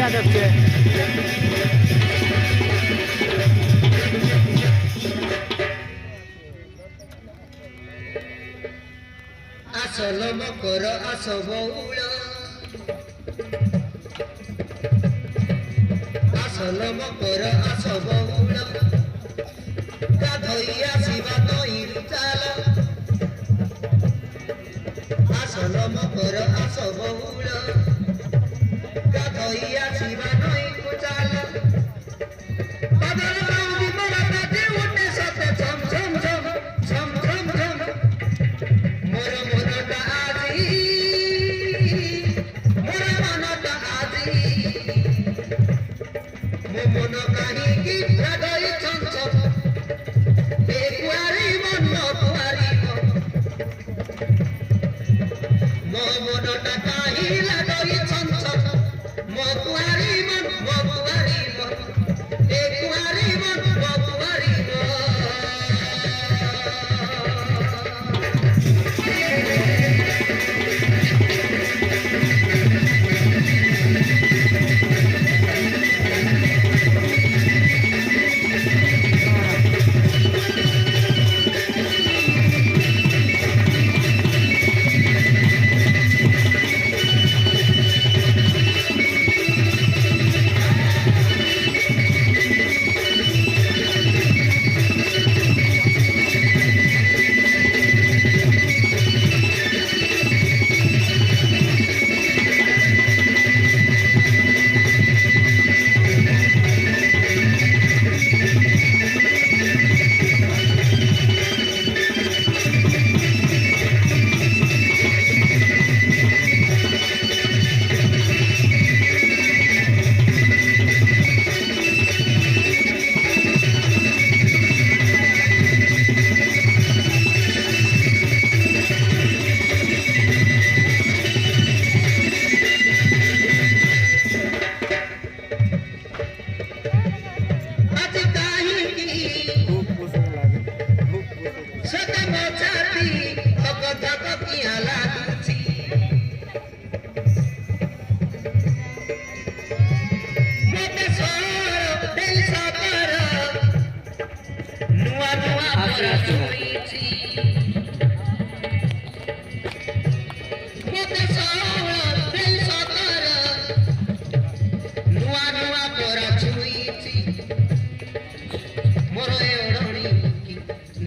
দেখছে আসল মকর আসব আসল মকর আসব গাধই আসিবা নইর চাল আসল মকর আসব গাধই আসিবা নইর চাল বাদল বাউদি মোরা কাজে উঠে সাথে ঝম ঝম ঝম ঝম ঝম ঝম মোর মনটা আজি মোর মনটা আজি মো মন কাহিকি লাগই ছম ছম এ কুয়ারি মন কুয়ারি মো মনটা কাহি লাগই ছম ছম মো কুয়ারি মন এ কুয়ারি মন কুয়ারি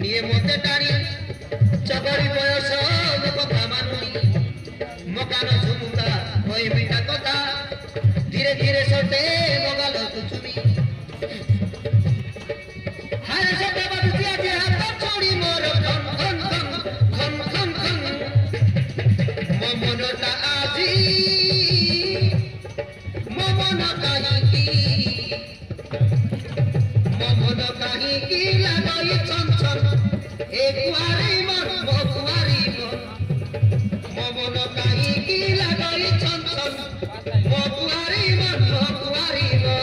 নিয়ে মতে টানি চবরি বয়স কথা মানুনি মকান ঝুমুকা ওই মিঠা কথা ধীরে ধীরে সতে মগাল তুমি হায় সতে বাজুছি আছে হাত ছড়ি মোর খন খন খন খন খন খন মমনটা আজি মমন কাহিকি মমন কাহিকি লাগাই ছন ছন এ কুয়ারি মন কুয়ারি মন মমন কাহিকি লাগাই ছন ছন কুয়ারি মন কুয়ারি মন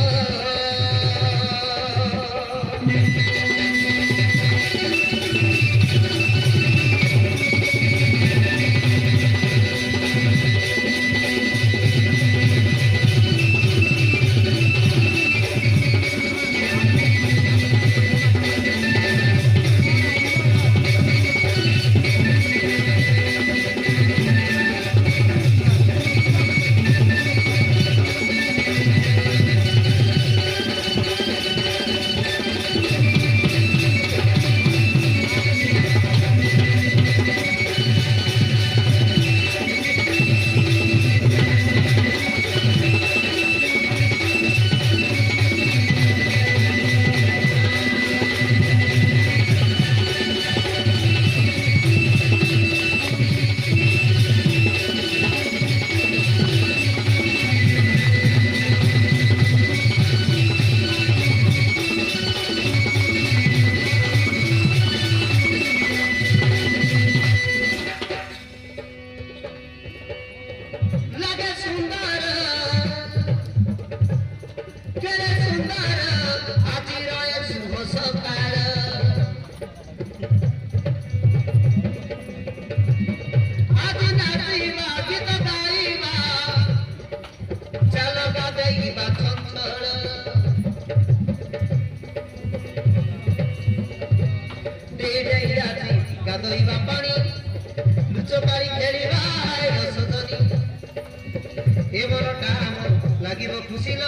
লাগিব খুচিল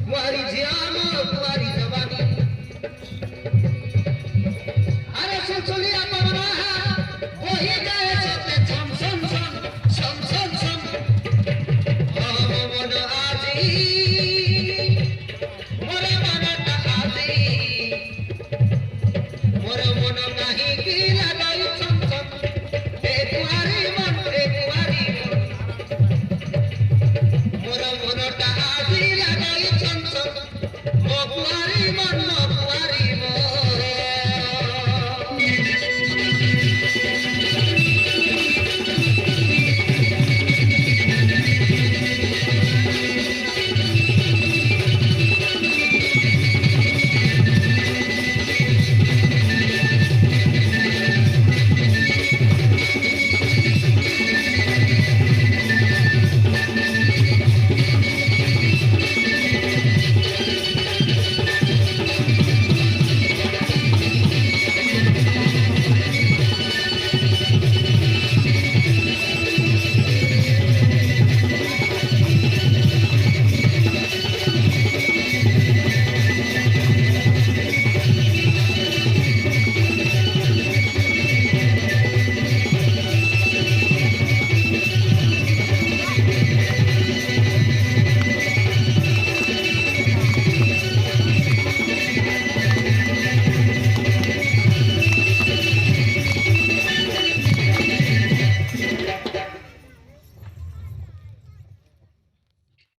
কুঁৱাৰী জীয়ান কুঁৱাৰী জবানী আরে চলচলিয়া পবনা বহি যায় সতে ছম ছম ছম ছম ছম ছম মন আজি